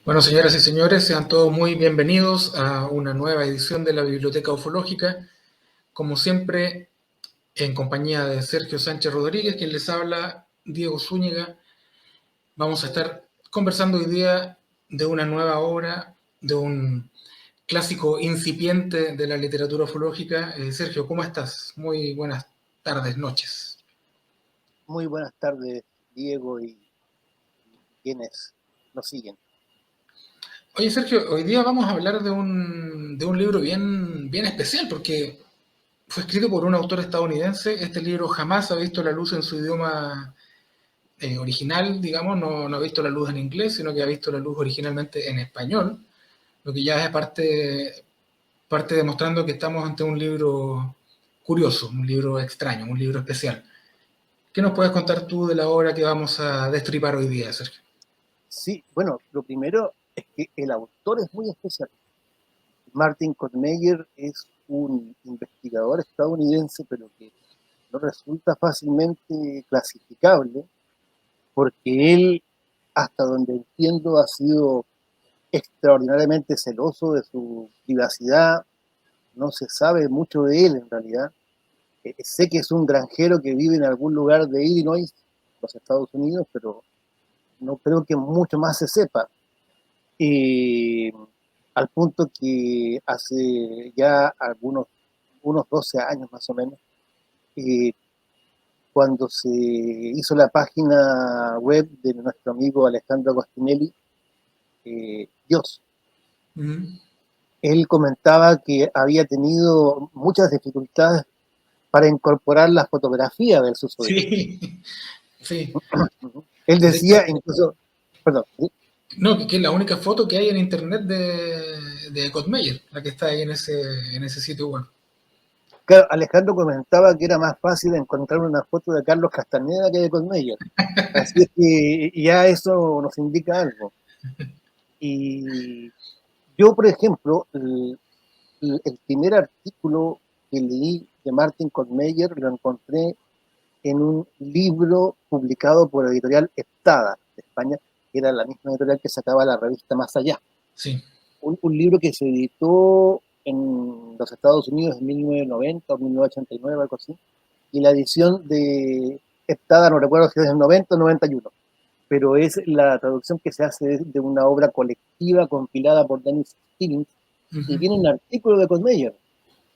Bueno, señoras y señores, sean todos muy bienvenidos a una nueva edición de la Biblioteca Ufológica. Como siempre, en compañía de Sergio Sánchez Rodríguez, quien les habla, Diego Zúñiga. Vamos a estar conversando hoy día de una nueva obra, de un clásico incipiente de la literatura ufológica. Sergio, ¿cómo estás? Muy buenas tardes, noches. Muy buenas tardes, Diego, y quienes nos siguen. Oye, Sergio, hoy día vamos a hablar de un libro bien especial, porque fue escrito por un autor estadounidense. Este libro jamás ha visto la luz en su idioma original, digamos, no ha visto la luz en inglés, sino que ha visto la luz originalmente en español, lo que ya es parte demostrando que estamos ante un libro curioso, un libro extraño, un libro especial. ¿Qué nos puedes contar tú de la obra que vamos a destripar hoy día, Sergio? Sí, bueno, lo primero es que el autor es muy especial. Martin Kottmeyer es un investigador estadounidense, pero que no resulta fácilmente clasificable, porque él, hasta donde entiendo, ha sido extraordinariamente celoso de su privacidad. No se sabe mucho de él en realidad. Sé que es un granjero que vive en algún lugar de Illinois, los Estados Unidos, pero no creo que mucho más se sepa. Y al punto que hace ya unos 12 años más o menos, eh, cuando se hizo la página web de nuestro amigo Alejandro Agostinelli, Dios, Mm. él comentaba que había tenido muchas dificultades para incorporar la fotografía del susodicho. Sí, sí. Él De hecho, decía incluso, perdón, ¿sí? no, que es la única foto que hay en internet de Gottmeyer, la que está ahí en ese sitio web. Claro, Alejandro comentaba que era más fácil encontrar una foto de Carlos Castaneda que de Cosmeyer. Así es que ya eso nos indica algo. Y yo, por ejemplo, el primer artículo que leí de Martin Cosmeyer lo encontré en un libro publicado por la editorial Heptada de España, que era la misma editorial que sacaba la revista Más Allá. Sí. Un libro que se editó en los Estados Unidos en 1990 o 1989, algo así, y la edición de Heptada, no recuerdo si es del 90 o 91, pero es la traducción que se hace de una obra colectiva compilada por Dennis Stevens, y Uh-huh. viene un artículo de Cosmeyer,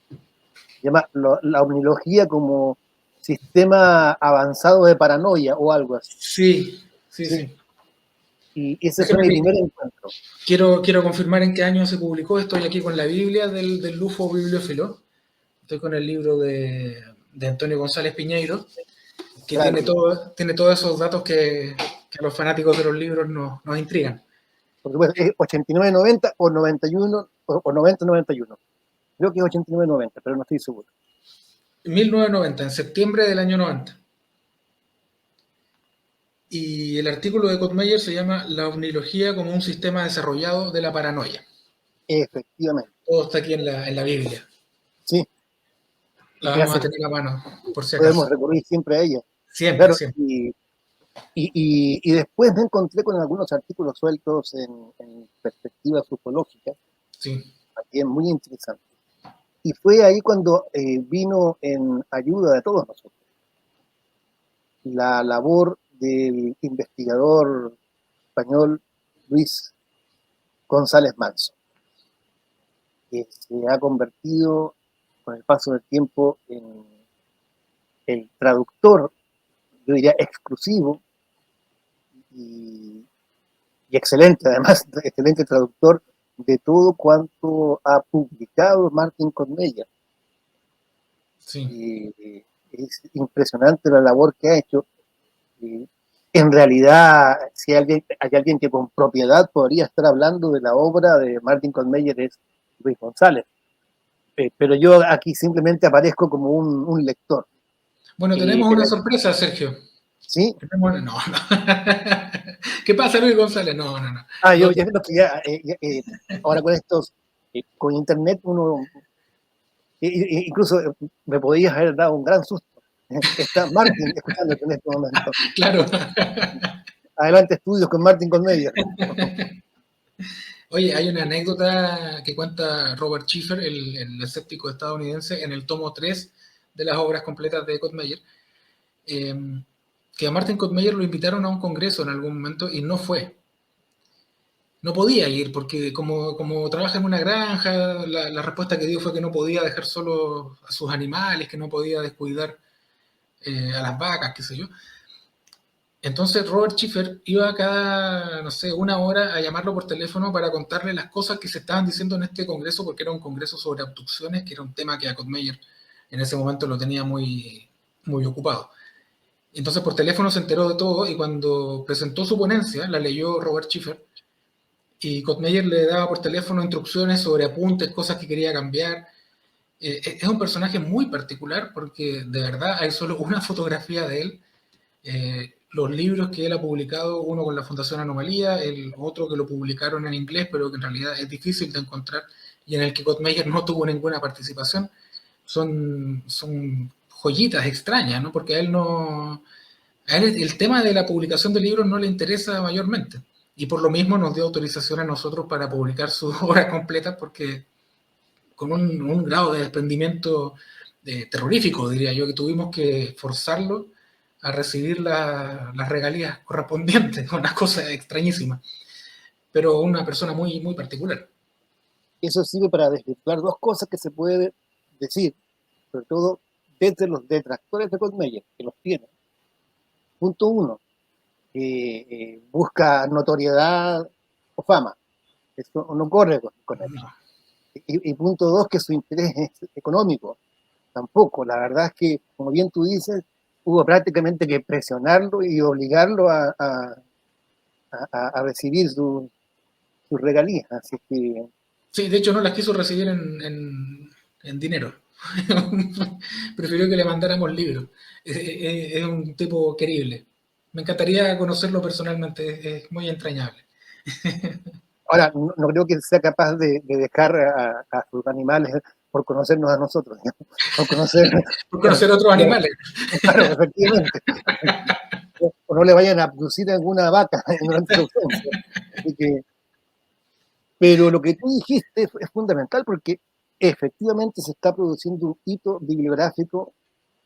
se llama La omnilogía como sistema avanzado de paranoia o algo así. Sí, sí, ¿Sí? sí. Y ese fue Déjame mi que primer encuentro. quiero confirmar en qué año se publicó. Estoy aquí con la Biblia del Lufo Bibliófilo. Estoy con el libro de Antonio González Piñeiro, que Claro, tiene todos esos datos que a los fanáticos de los libros nos intrigan. porque pues, es 89-90 o 91 o 90-91. Creo que es 89-90, pero no estoy seguro. 1990, en septiembre del año 90. Y el artículo de Kottmeyer se llama La omnilogía como un sistema desarrollado de la paranoia. Efectivamente, Todo está aquí en la Biblia. sí, La me vamos hace, a tener a mano, por si podemos acaso. recurrir siempre a ella. Siempre, Claro, siempre. y después me encontré con algunos artículos sueltos en perspectivas ufológicas, Sí. también muy interesantes. Y fue ahí cuando vino en ayuda de todos nosotros la labor del investigador español Luis González Manso, que se ha convertido con el paso del tiempo en el traductor, yo diría exclusivo y, y excelente, además, excelente traductor de todo cuanto ha publicado Martin Cornella. Sí. Es impresionante la labor que ha hecho. Eh, en realidad, si hay alguien que con propiedad podría estar hablando de la obra de Martin Cornmeyer es Luis González. Pero yo aquí simplemente aparezco como un lector. Bueno, Eh, tenemos una sorpresa, Sergio. ¿Sí? No, no. ¿Qué pasa, Luis González? No, no, no. Yo No, ya creo que ahora con estos, con internet uno, incluso me podías haber dado un gran susto. Está Martin escuchándote en este momento. claro. Adelante estudios con Martin Conmedia. Oye, hay una anécdota que cuenta Robert Schiffer, el escéptico estadounidense, en el tomo 3 de las obras completas de Kottmeyer, eh, que a Martin Kottmeyer lo invitaron a un congreso en algún momento y no fue. No podía ir porque como trabaja en una granja, la respuesta que dio fue que no podía dejar solo a sus animales, que no podía descuidar a las vacas, qué sé yo. Entonces Robert Schiffer iba cada, no sé, una hora a llamarlo por teléfono para contarle las cosas que se estaban diciendo en este congreso, porque era un congreso sobre abducciones, que era un tema que a Kottmeyer en ese momento lo tenía muy ocupado. Entonces por teléfono se enteró de todo y cuando presentó su ponencia, la leyó Robert Schiffer, y Kottmeyer le daba por teléfono instrucciones sobre apuntes, cosas que quería cambiar. Es un personaje muy particular porque de verdad hay solo una fotografía de él. Los libros que él ha publicado, uno con la Fundación Anomalía, el otro que lo publicaron en inglés, pero que en realidad es difícil de encontrar y en el que Kottmeyer no tuvo ninguna participación, son joyitas extrañas, ¿no? Porque a él no, a él el tema de la publicación de libros no le interesa mayormente. Y por lo mismo nos dio autorización a nosotros para publicar sus obras completas, porque con un grado de desprendimiento terrorífico, diría yo, que tuvimos que forzarlo a recibir las regalías correspondientes, una cosa extrañísima, pero una persona muy particular. Eso sirve para desvirtuar dos cosas que se puede decir, sobre todo desde los detractores de Goldmeyer, que los tienen. Punto uno, busca notoriedad o fama. Eso no corre con él. No. Y punto dos, que su interés es económico. Tampoco. La verdad es que, como bien tú dices, hubo prácticamente que presionarlo y obligarlo a recibir sus regalías. Así que, Sí, de hecho no las quiso recibir en dinero. Prefirió que le mandáramos libros. Es un tipo querible. Me encantaría conocerlo personalmente, es muy entrañable. ahora, no creo que sea capaz de dejar a sus animales por conocernos a nosotros, digamos, por conocer, Por claro, conocer otros claro, animales. claro, efectivamente, o no le vayan a abducir alguna vaca durante su ausencia. Así que, pero lo que tú dijiste es fundamental porque efectivamente se está produciendo un hito bibliográfico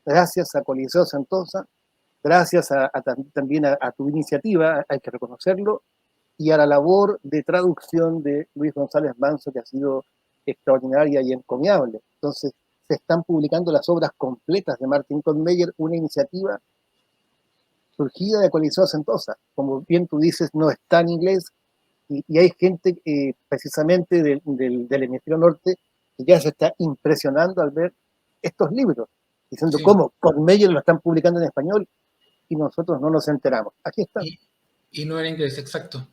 gracias a Coliseo Santosa, gracias también a tu iniciativa, hay que reconocerlo, y a la labor de traducción de Luis González Manso, que ha sido extraordinaria y encomiable. Entonces, se están publicando las obras completas de Martin Kottmeyer, una iniciativa surgida de Coliseo Santosa. Como bien tú dices, no está en inglés, y hay gente precisamente del hemisferio norte que ya se está impresionando al ver estos libros, diciendo Sí. cómo Kottmeyer lo están publicando en español y nosotros no nos enteramos. Aquí están. Y, y no en inglés, exacto.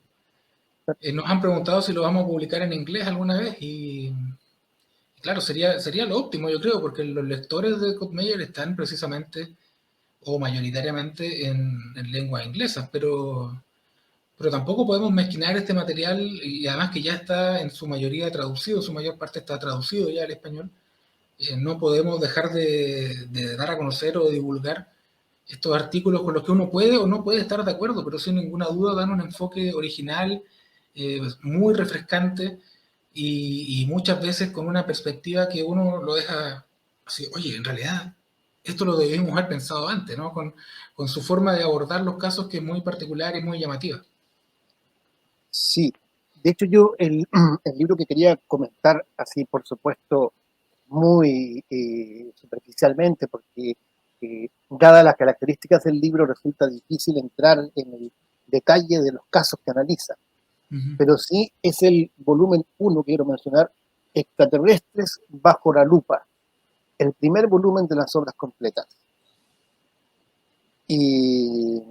Nos han preguntado si lo vamos a publicar en inglés alguna vez y claro, sería lo óptimo, yo creo, porque los lectores de Codmeyer están precisamente o mayoritariamente en lenguas inglesas, pero tampoco podemos mezquinar este material y además que ya está en su mayoría traducido, su mayor parte está traducido ya al español. No podemos dejar de dar a conocer o divulgar estos artículos con los que uno puede o no puede estar de acuerdo, pero sin ninguna duda dan un enfoque original, muy refrescante y muchas veces con una perspectiva que uno lo deja así, oye, en realidad esto lo debimos haber pensado antes, ¿no? Con su forma de abordar los casos que es muy particular y muy llamativa. Sí, de hecho yo el libro que quería comentar, así por supuesto, muy superficialmente, porque dadas las características del libro resulta difícil entrar en el detalle de los casos que analiza, Uh -huh. pero sí es el volumen 1 que quiero mencionar, Extraterrestres bajo la lupa, el primer volumen de las obras completas. Y,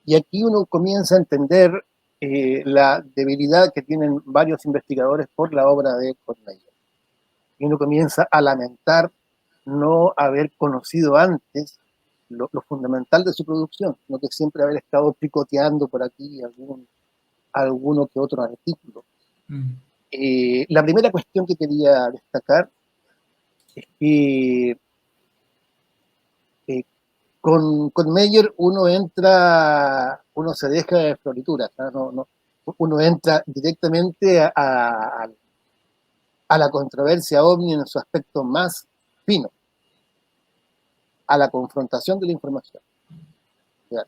y aquí uno comienza a entender la debilidad que tienen varios investigadores por la obra de Corneille. Y uno comienza a lamentar no haber conocido antes lo fundamental de su producción, no que siempre haber estado picoteando por aquí alguno que otro artículo. Mm. La primera cuestión que quería destacar es que con Meyer uno se deja de florituras, ¿no? uno entra directamente a la controversia ovni en su aspecto más fino, a la confrontación de la información. O sea,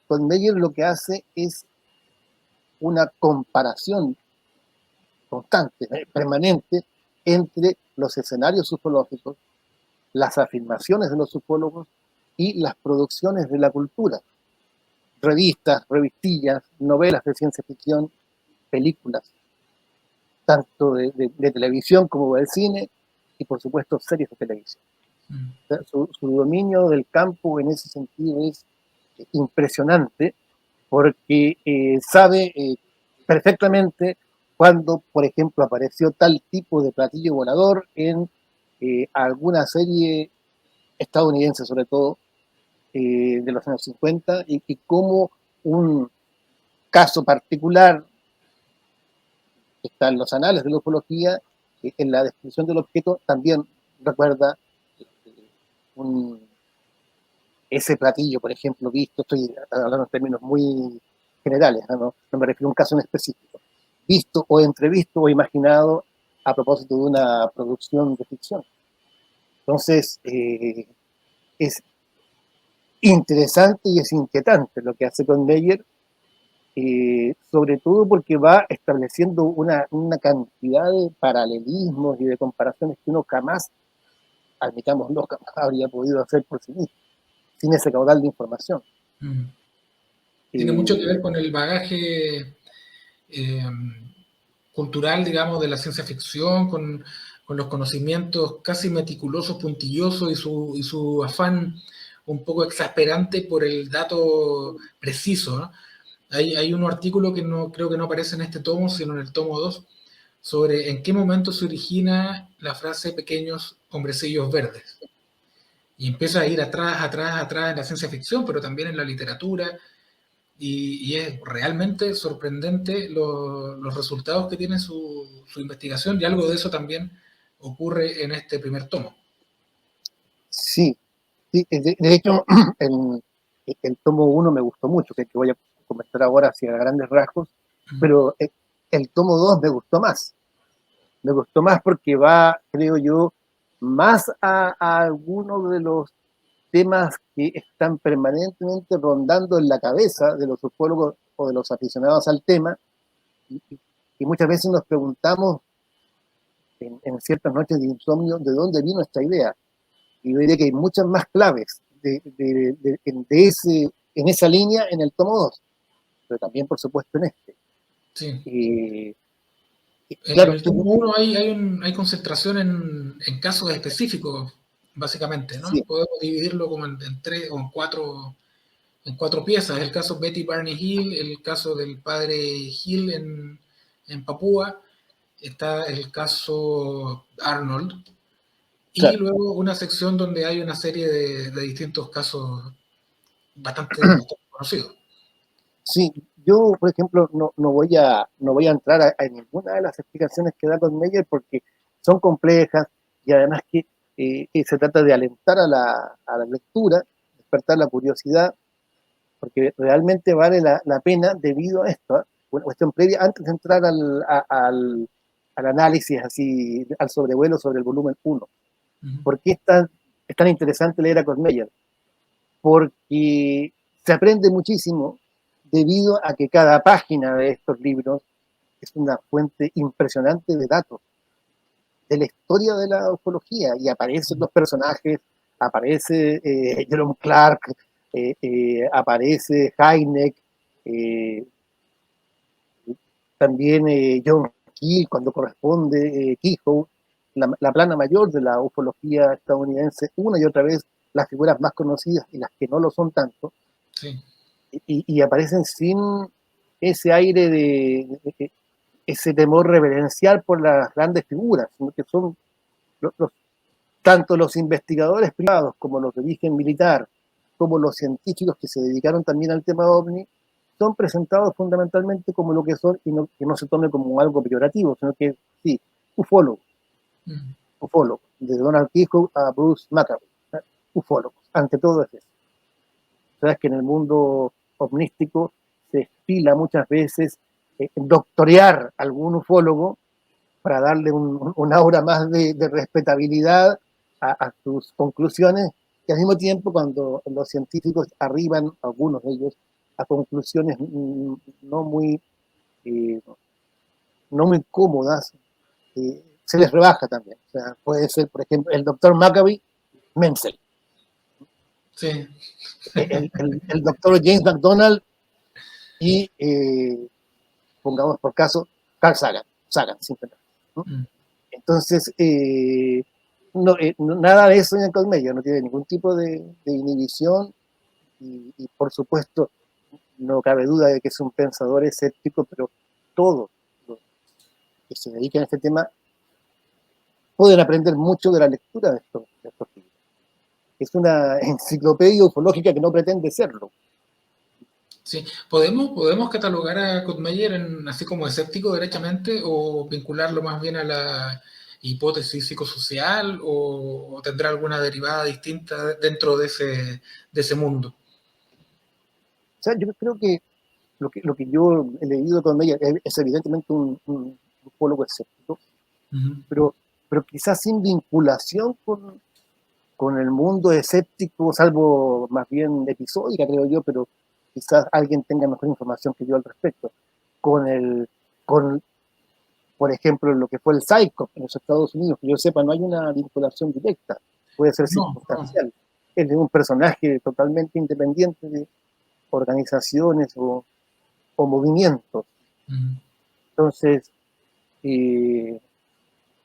con Meyer lo que hace es una comparación constante, permanente, entre los escenarios ufológicos, las afirmaciones de los ufólogos y las producciones de la cultura. Revistas, revistillas, novelas de ciencia ficción, películas, tanto de televisión como del cine, y por supuesto series de televisión. O sea, su dominio del campo en ese sentido es impresionante, porque sabe perfectamente cuando, por ejemplo, apareció tal tipo de platillo volador en alguna serie estadounidense, sobre todo, de los años 50, y cómo un caso particular que está en los anales de la ufología, en la descripción del objeto, también recuerda un, ese platillo, por ejemplo, visto, estoy hablando en términos muy generales, no me refiero a un caso en específico, visto o entrevisto o imaginado a propósito de una producción de ficción. Entonces, es interesante y es inquietante lo que hace con Meyer, sobre todo porque va estableciendo una cantidad de paralelismos y de comparaciones que uno jamás, admitámoslo, jamás habría podido hacer por sí mismo, sin ese caudal de información. Tiene mucho que ver Eh, con el bagaje eh, cultural, digamos, de la ciencia ficción, con los conocimientos casi meticulosos, puntillosos y su afán un poco exasperante por el dato preciso, ¿no? Hay un artículo que no creo que no aparece en este tomo, sino en el tomo 2, sobre en qué momento se origina la frase pequeños hombrecillos verdes. Y empieza a ir atrás, atrás, atrás en la ciencia ficción, pero también en la literatura, y es realmente sorprendente los resultados que tiene su investigación, y algo de eso también ocurre en este primer tomo. sí, sí, de hecho, el, el tomo 1 me gustó mucho, que voy a comentar ahora hacia grandes rasgos, pero el tomo 2 me gustó más porque va, creo yo, más a algunos de los temas que están permanentemente rondando en la cabeza de los ufólogos o de los aficionados al tema, y, y muchas veces nos preguntamos en ciertas noches de insomnio de dónde vino esta idea. Y yo diría que hay muchas más claves en esa línea en el tomo 2, pero también, por supuesto, en este. Sí. Eh, En claro, el tomo 1 hay concentración en casos específicos, básicamente, ¿no? sí, Podemos dividirlo como en tres o en cuatro piezas. El caso Betty Barney Hill, el caso del padre Hill en Papúa, está el caso Arnold, y claro, luego una sección donde hay una serie de distintos casos bastante conocidos. sí. Yo, por ejemplo, no voy a entrar a ninguna de las explicaciones que da con Meyer porque son complejas y además que se trata de alentar a la lectura, despertar la curiosidad, porque realmente vale la pena debido a esto. Una cuestión previa, antes de entrar al análisis, así, al sobrevuelo sobre el volumen 1. Uh-huh. ¿Por qué es tan interesante leer a Kotmeyer? Porque se aprende muchísimo debido a que cada página de estos libros es una fuente impresionante de datos, de la historia de la ufología, y aparecen los personajes, aparece Jerome Clark, aparece Hynek, eh, también John Keel cuando corresponde, Kehoe, la plana mayor de la ufología estadounidense, una y otra vez las figuras más conocidas y las que no lo son tanto, Sí. y aparecen sin ese aire ese temor reverencial por las grandes figuras, sino que son los, tanto los investigadores privados como los de origen militar, como los científicos que se dedicaron también al tema OVNI, son presentados fundamentalmente como lo que son, y no, que no se tome como algo peyorativo, sino que sí, ufólogos, Uh-huh. ufólogos, de Donald Kehoe a Bruce McAvoy, ufólogos, ante todo es eso. Sabes que en el mundo ovnístico se estila muchas veces doctorear a algún ufólogo para darle un aura más de respetabilidad a sus conclusiones, y al mismo tiempo cuando los científicos arriban, algunos de ellos, a conclusiones no muy, eh, no muy cómodas, se les rebaja también. O sea, puede ser, por ejemplo, el doctor Maccabee, Menzel, Sí. el doctor James McDonald y, pongamos por caso, Carl Sagan, Sagan simplemente, ¿no? Mm. Entonces, nada de eso en el Meyer, no tiene ningún tipo de inhibición y, por supuesto, no cabe duda de que es un pensador escéptico, pero todos los que se dedican a este tema pueden aprender mucho de la lectura de estos libros. Es una enciclopedia ufológica que no pretende serlo. Sí, podemos catalogar a Kuttmeyer así como escéptico derechamente o vincularlo más bien a la hipótesis psicosocial o tendrá alguna derivada distinta dentro de ese mundo. O sea, yo creo que lo que yo he leído con ella es evidentemente un ufólogo escéptico, Uh-huh. pero quizás sin vinculación con el mundo escéptico, salvo más bien episódica, creo yo, pero quizás alguien tenga mejor información que yo al respecto. Con el, con, por ejemplo, lo que fue el Psycho en los Estados Unidos, que yo sepa, no hay una vinculación directa, puede ser No, no. circunstancial. Él es un personaje totalmente independiente de organizaciones o movimientos. Uh-huh. Entonces,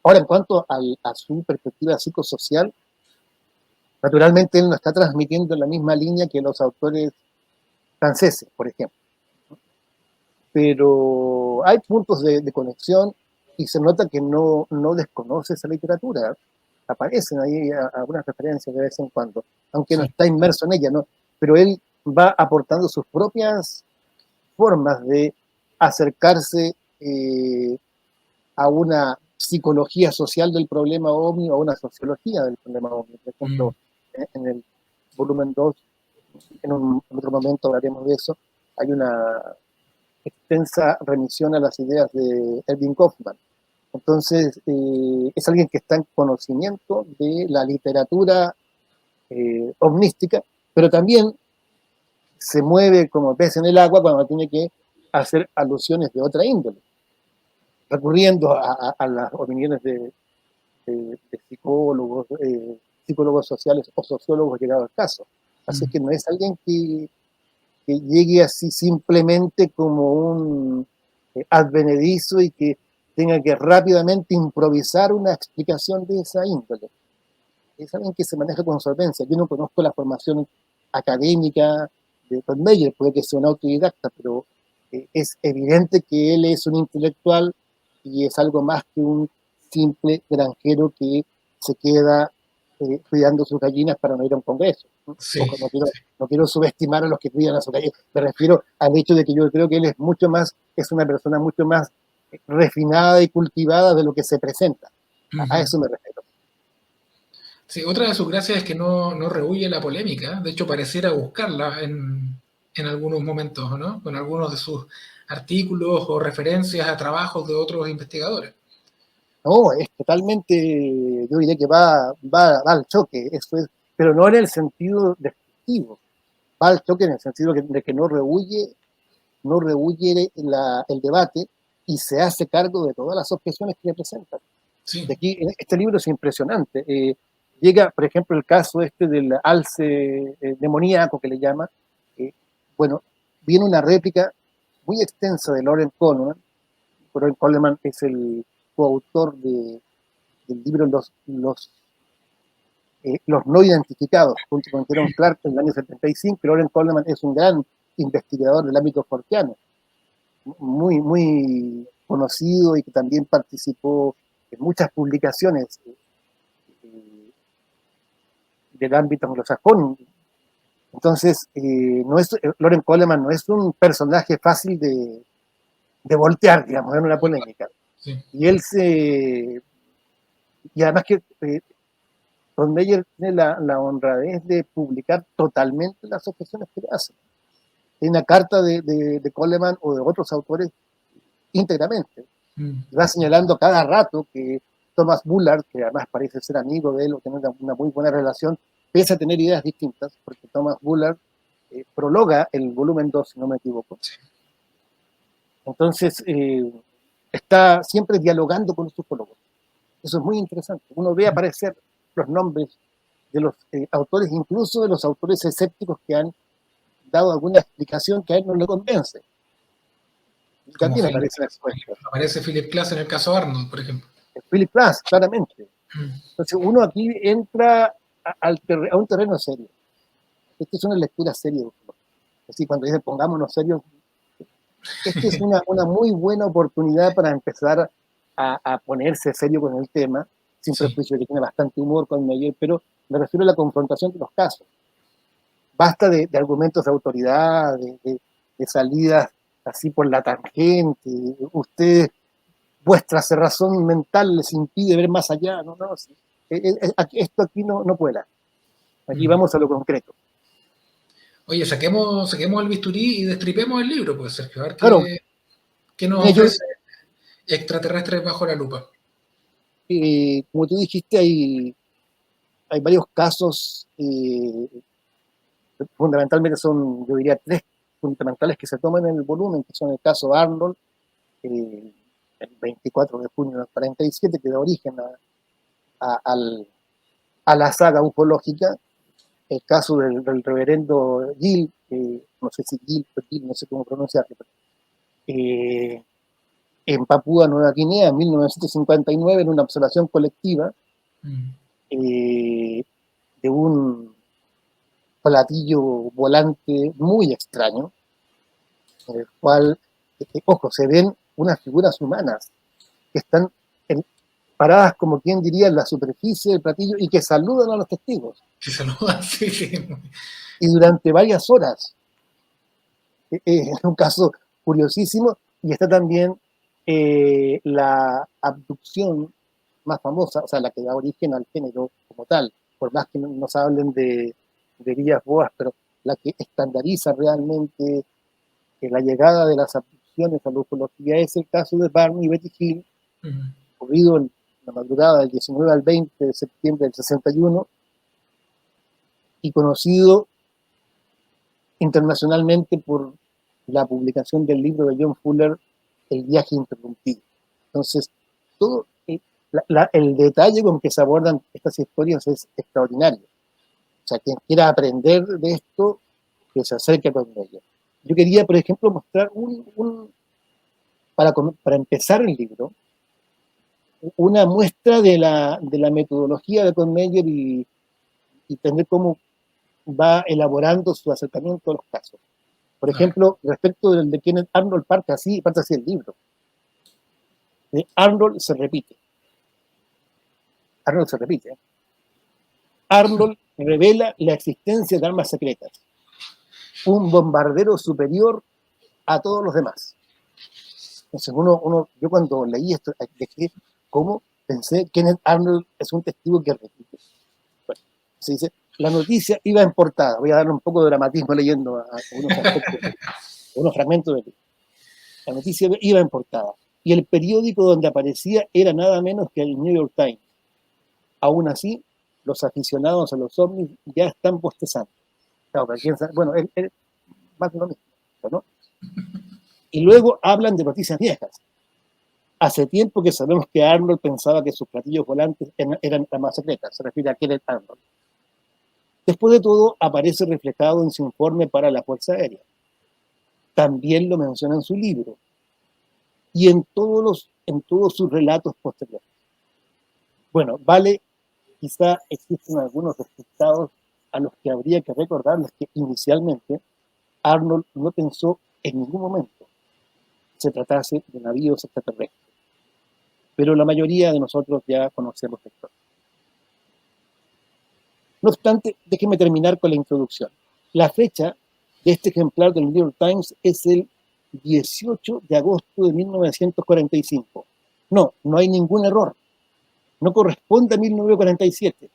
ahora en cuanto a su perspectiva psicosocial, naturalmente él no está transmitiendo en la misma línea que los autores franceses, por ejemplo. Pero hay puntos de conexión y se nota que no desconoce esa literatura. Aparecen ahí algunas referencias de vez en cuando, aunque no Sí. está inmerso en ella, ¿no? Pero él va aportando sus propias formas de acercarse a una psicología social del problema OVNI o a una sociología del problema OVNI. Por Uh-huh. ejemplo, en el volumen 2, en otro momento hablaremos de eso, hay una extensa remisión a las ideas de Erving Goffman. Entonces, es alguien que está en conocimiento de la literatura ovnística, pero también se mueve como pez en el agua cuando tiene que hacer alusiones de otra índole, recurriendo a las opiniones de psicólogos, psicólogos sociales o sociólogos llegados al caso. Así Uh-huh. que no es alguien que llegue así simplemente como un advenedizo y que tenga que rápidamente improvisar una explicación de esa índole. Es alguien que se maneja con solvencia. Yo no conozco la formación académica de Todd Meyer, puede que sea un autodidacta, pero es evidente que él es un intelectual y es algo más que un simple granjero que se queda cuidando sus gallinas para no ir a un congreso. Sí, Ojo, no quiero subestimar a los que cuidan a sus gallinas, me refiero al hecho de que yo creo que él es mucho más, es una persona mucho más refinada y cultivada de lo que se presenta. A uh-huh. eso me refiero. Sí, otra de sus gracias es que no rehúye la polémica, de hecho pareciera buscarla en algunos momentos, ¿no? Con algunos de sus artículos o referencias a trabajos de otros investigadores. No, es totalmente, yo diré que va al choque, eso es, pero no en el sentido despectivo, va al choque en el sentido de que no rehuye el debate y se hace cargo de todas las objeciones que le presentan. Sí. De aquí, este libro es impresionante. Llega, por ejemplo, el caso este del alce demoníaco que le llama. eh, bueno, viene una réplica muy extensa de Loren Coleman. Loren Coleman es el coautor del libro Los no identificados, junto con Jerome Clark en el año 75. Loren Coleman es un gran investigador del ámbito forteano, muy conocido y que también participó en muchas publicaciones del ámbito anglosajón. Entonces, Loren Coleman no es un personaje fácil de voltear, digamos, en una polémica. Sí. Y él se. Y además que Don Meyer tiene la honradez de publicar totalmente las objeciones que le hacen. Hay una carta de Coleman o de otros autores íntegramente. Mm. Y va señalando cada rato que Thomas Bullard, que además parece ser amigo de él o tener una muy buena relación, pese a tener ideas distintas, porque Thomas Bullard prologa el volumen 2, si no me equivoco. Sí. Entonces, está siempre dialogando con los ufólogos. Eso es muy interesante. Uno ve aparecer los nombres de los autores, incluso de los autores escépticos que han dado alguna explicación que a él no le convence. Y Como también Philip, aparecen expuestos. aparece Philip Glass en el caso Arnold, por ejemplo. Philip Glass, claramente. Mm. Entonces uno aquí entra a un terreno serio. Esta es una lectura seria. Así cuando dicen pongámonos serios, esta es una muy buena oportunidad para empezar a ponerse serio con el tema, sin Sí. prejuicio, que tiene bastante humor con Meyer, pero me refiero a la confrontación de los casos. Basta de argumentos de autoridad, de salidas así por la tangente, usted, vuestra cerrazón mental les impide ver más allá, no, no, sí. Esto aquí no cuela. Aquí Mm. vamos a lo concreto. Oye, saquemos el bisturí y destripemos el libro, pues, Sergio, a ver Claro, qué nos yo, ofrece Extraterrestres bajo la lupa. como tú dijiste, hay varios casos, fundamentalmente son, yo diría, tres fundamentales que se toman en el volumen, que son el caso Arnold, el 24 de junio del 47, que da origen a la saga ufológica, el caso del reverendo Gill, no sé si Gill, no sé cómo pronunciarlo, pero, en Papúa Nueva Guinea en 1959, en una observación colectiva Mm. De un platillo volante muy extraño, en el cual, ojo, se ven unas figuras humanas que están paradas, como quien diría, en la superficie del platillo y que saludan a los testigos. Que saluda, sí, sí. Y durante varias horas. Es un caso curiosísimo. Y está también la abducción más famosa, o sea, la que da origen al género como tal, por más que nos hablen de Villas Boas, pero la que estandariza realmente la llegada de las abducciones a la ufología es el caso de Barney y Betty Hill, Mm. ocurrido en la madrugada del 19 al 20 de septiembre del 61 y conocido internacionalmente por la publicación del libro de John Fuller, El viaje interrumpido. Entonces, todo el detalle con que se abordan estas historias es extraordinario. O sea, quien quiera aprender de esto, que se acerque con ello. Yo quería, por ejemplo, mostrar para empezar el libro, una muestra de la metodología de Con Meyer y tener cómo va elaborando su acercamiento a los casos. Por ejemplo, respecto del de Kenneth Arnold, parte así el libro. Arnold se repite. Arnold se repite. Arnold revela la existencia de armas secretas. Un bombardero superior a todos los demás. Entonces, yo cuando leí esto, dejé cómo pensé, Kenneth Arnold es un testigo que repite. Bueno, se dice, la noticia iba en portada. Voy a darle un poco de dramatismo leyendo a unos aspectos, unos fragmentos de libro. La noticia iba en portada. Y el periódico donde aparecía era nada menos que el New York Times. Aún así, los aficionados a los ovnis ya están bostezando. Claro, bueno, más de lo mismo, ¿no? Y luego hablan de noticias viejas. Hace tiempo que sabemos que Arnold pensaba que sus platillos volantes eran armas secretas, se refiere a Kenneth Arnold. Después de todo, aparece reflejado en su informe para la Fuerza Aérea. También lo menciona en su libro y en todos sus relatos posteriores. Bueno, quizá existen algunos resultados a los que habría que recordarles que inicialmente Arnold no pensó en ningún momento que se tratase de navíos extraterrestres, pero la mayoría de nosotros ya conocemos la historia. No obstante, déjenme terminar con la introducción. La fecha de este ejemplar del New York Times es el 18 de agosto de 1945. No hay ningún error. No corresponde a 1947.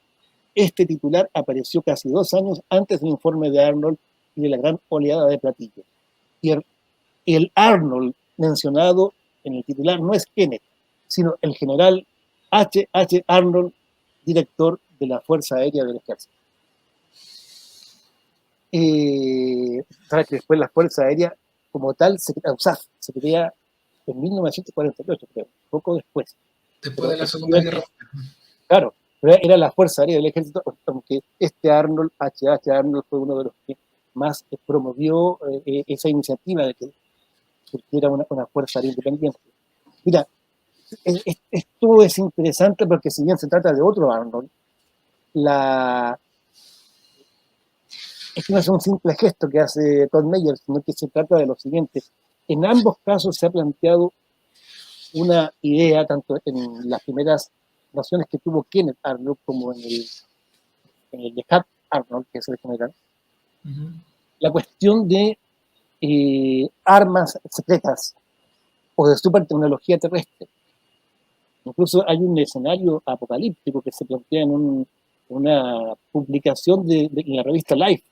Este titular apareció casi 2 años antes del informe de Arnold y de la gran oleada de platillos. Y el Arnold mencionado en el titular no es Kenneth, sino el general H. H. Arnold, director de la Fuerza Aérea del Ejército. Sabes que después la Fuerza Aérea como tal, USAF, se crea en 1948, creo, poco después. Después Pero de la Segunda Guerra Mundial. claro, pero era la Fuerza Aérea del Ejército, aunque este Arnold, H. H. Arnold, fue uno de los que más promovió esa iniciativa de que surgiera una Fuerza Aérea independiente. Mira, esto es interesante porque si bien se trata de otro Arnold, es que no es un simple gesto que hace Todd Meyer, sino que se trata de lo siguiente. En ambos casos se ha planteado una idea, tanto en las primeras nociones que tuvo Kenneth Arnold como en el de Hap Arnold, que es el general, la cuestión de armas secretas o de super tecnología terrestre. Incluso hay un escenario apocalíptico que se plantea en una publicación en la revista Life,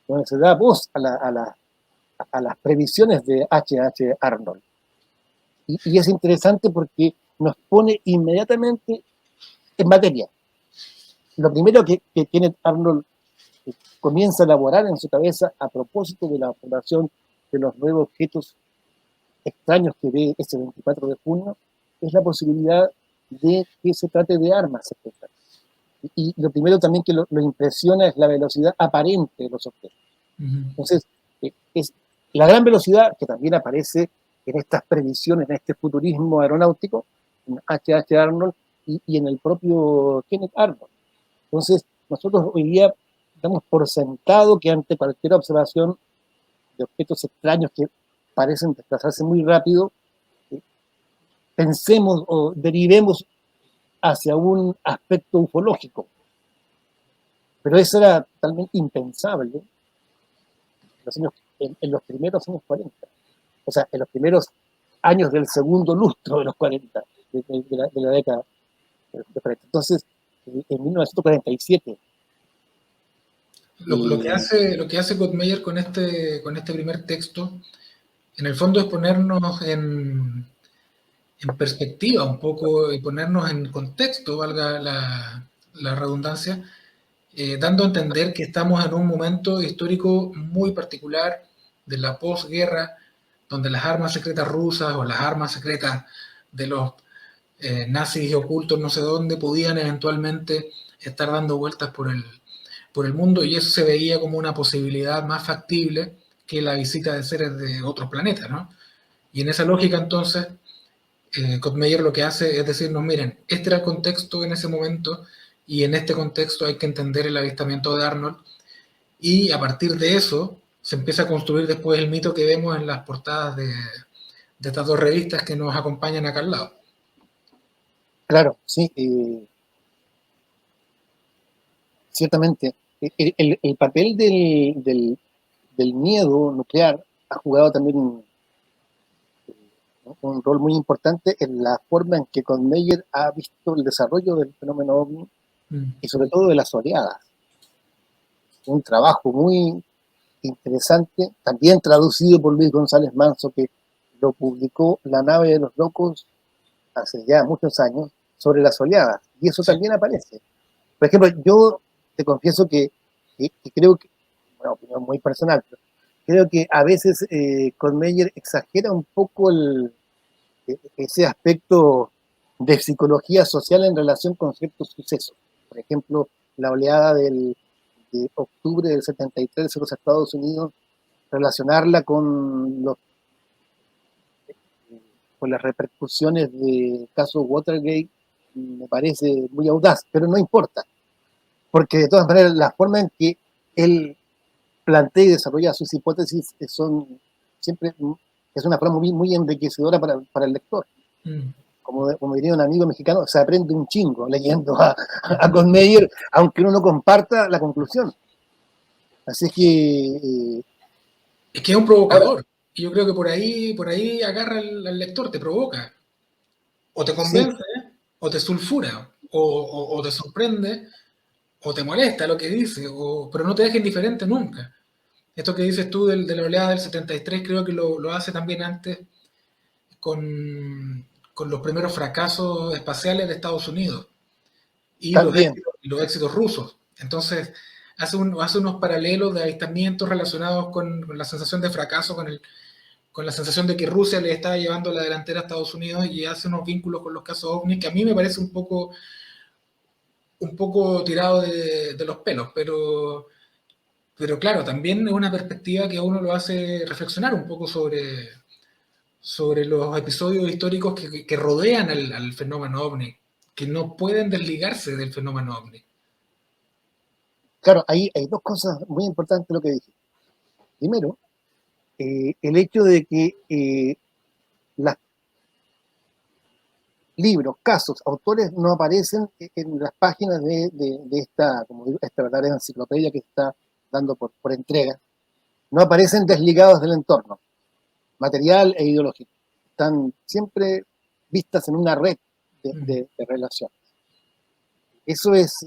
donde se da voz a las previsiones de H. H. Arnold. Y es interesante porque nos pone inmediatamente en materia. Lo primero que Kenneth Arnold comienza a elaborar en su cabeza a propósito de la observación de los nuevos objetos extraños que ve ese 24 de junio es la posibilidad de que se trate de armas secretas. Y lo primero también que lo impresiona es la velocidad aparente de los objetos. Entonces, es la gran velocidad que también aparece en estas previsiones, en este futurismo aeronáutico, en H. H. Arnold y en el propio Kenneth Arnold. Entonces, nosotros hoy día damos por sentado que ante cualquier observación de objetos extraños que parecen desplazarse muy rápido, pensemos o derivemos hacia un aspecto ufológico. Pero eso era totalmente impensable en los primeros años 40. O sea, en los primeros años del segundo lustro de los 40, de la década de 40. Entonces, en 1947. Lo que hace Gottmeyer con este primer texto, en el fondo es ponernos en perspectiva un poco y ponernos en contexto, valga la redundancia, dando a entender que estamos en un momento histórico muy particular de la posguerra, donde las armas secretas rusas o las armas secretas de los nazis ocultos no sé dónde podían eventualmente estar dando vueltas por el mundo, y eso se veía como una posibilidad más factible que la visita de seres de otros planetas, ¿no? Y en esa lógica entonces Kottmeyer lo que hace es decirnos, miren, este era el contexto en ese momento y en este contexto hay que entender el avistamiento de Arnold, y a partir de eso se empieza a construir después el mito que vemos en las portadas de estas dos revistas que nos acompañan acá al lado. Claro, sí, ciertamente. El papel del miedo nuclear ha jugado también un rol muy importante en la forma en que Kottmeyer ha visto el desarrollo del fenómeno OVNI y sobre todo de las oleadas. Un trabajo muy interesante, también traducido por Luis González Manso, que lo publicó La nave de los locos hace ya muchos años, sobre las oleadas, y eso Sí. también aparece. Por ejemplo, yo te confieso que creo que, bueno, opinión muy personal, pero creo que a veces Kottmeyer exagera un poco ese aspecto de psicología social en relación con ciertos sucesos. Por ejemplo, la oleada de octubre del 73 en los Estados Unidos, relacionarla con las repercusiones del caso Watergate me parece muy audaz, pero no importa, porque de todas maneras la forma en que él plantea y desarrolla sus hipótesis siempre es una forma muy enriquecedora para el lector. Como diría un amigo mexicano, se aprende un chingo leyendo a Kottmeyer, aunque uno no comparta la conclusión. Así es que... Es que es un ahora, provocador. Y yo creo que por ahí agarra al lector, te provoca. O te sí, convence, o te sulfura, o te sorprende, o te molesta lo que dice, pero no te deja indiferente nunca. Esto que dices tú de la oleada del 73 creo que lo hace también antes con los primeros fracasos espaciales de Estados Unidos y También, los éxitos rusos. Entonces, hace unos paralelos de avistamientos relacionados con la sensación de fracaso, con la sensación de que Rusia le está llevando la delantera a Estados Unidos, y hace unos vínculos con los casos ovnis que a mí me parece un poco tirado de los pelos, pero claro, también es una perspectiva que a uno lo hace reflexionar un poco sobre los episodios históricos que rodean al fenómeno ovni, que no pueden desligarse del fenómeno ovni. claro, ahí hay dos cosas muy importantes en lo que dije. Primero, el hecho de que los libros, casos, autores no aparecen en las páginas de esta, como digo, esta verdadera enciclopedia que se está dando por entrega, no aparecen desligados del entorno material e ideológico. Están siempre vistas en una red de relaciones. Eso es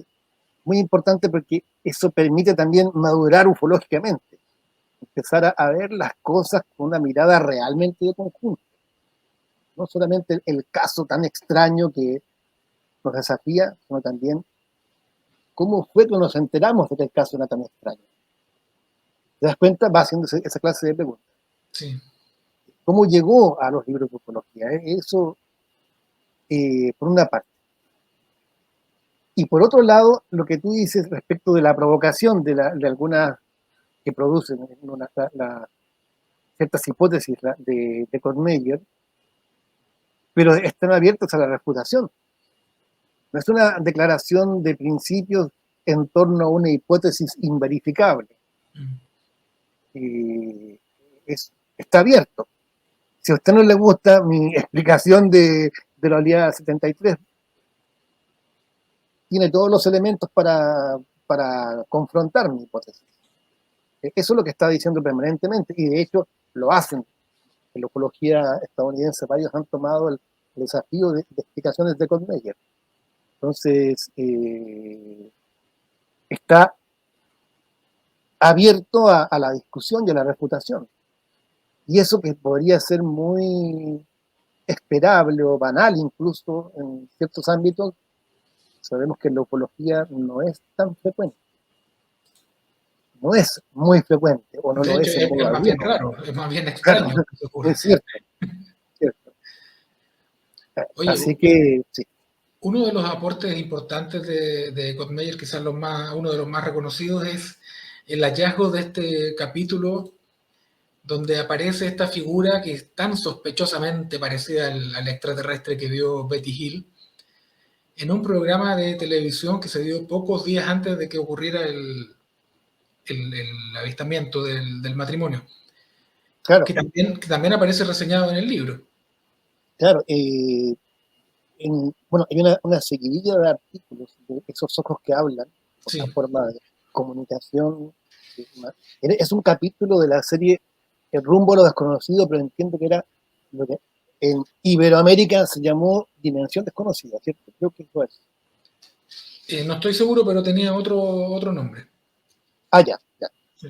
muy importante porque eso permite también madurar ufológicamente, empezar a ver las cosas con una mirada realmente de conjunto. No solamente el caso tan extraño que nos desafía, sino también cómo fue que nos enteramos de que el caso era tan extraño. ¿Te das cuenta? Va haciendo esa clase de preguntas. Sí. ¿Cómo llegó a los libros de ufología? Eso, por una parte. Y por otro lado, lo que tú dices respecto de la provocación de algunas que producen ciertas hipótesis de Kornmeyer, pero están abiertos a la refutación. No es una declaración de principios en torno a una hipótesis inverificable. Está abierto. Si a usted no le gusta mi explicación de la oleada 73, tiene todos los elementos para confrontar mi hipótesis. Eso es lo que está diciendo permanentemente, y de hecho lo hacen. En la ufología estadounidense varios han tomado el desafío de explicaciones de Kornmeyer. Entonces, está abierto a la discusión y a la refutación. Y eso que podría ser muy esperable o banal incluso en ciertos ámbitos, sabemos que en la ufología no es tan frecuente. No es muy frecuente, o no De lo hecho, es en modo es más bien abierto. raro, es más bien Claro, extraño que ocurra. es cierto, cierto. Oye, Así que, sí. uno de los aportes importantes de Kottmeyer, quizás uno de los más reconocidos, es el hallazgo de este capítulo donde aparece esta figura que es tan sospechosamente parecida al extraterrestre que vio Betty Hill, en un programa de televisión que se dio pocos días antes de que ocurriera el avistamiento del matrimonio, Claro, que también aparece reseñado en el libro. claro. Bueno, hay una seguidilla de artículos de esos ojos que hablan, una Sí. forma de comunicación. Es un capítulo de la serie El rumbo a lo desconocido, pero entiendo que era lo que en Iberoamérica se llamó Dimensión Desconocida, ¿cierto? Creo que fue eso. No estoy seguro, pero tenía otro nombre. Ah, ya, ya. Sí.